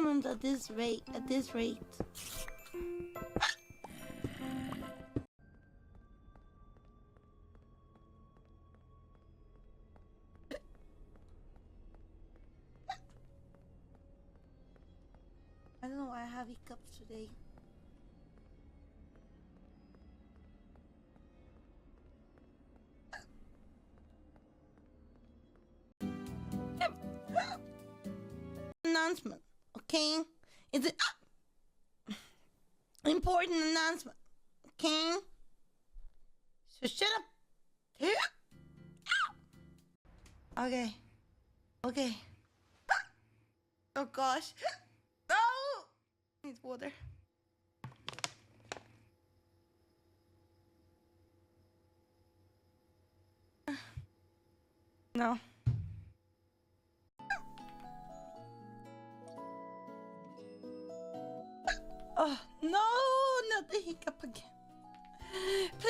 Holomems at this rate. I don't know why I have hiccups today. Announcement, okay? It's an important announcement, okay? So shut up. Okay. Okay. Oh gosh. No! Need water. No. Oh no, not the hiccup again.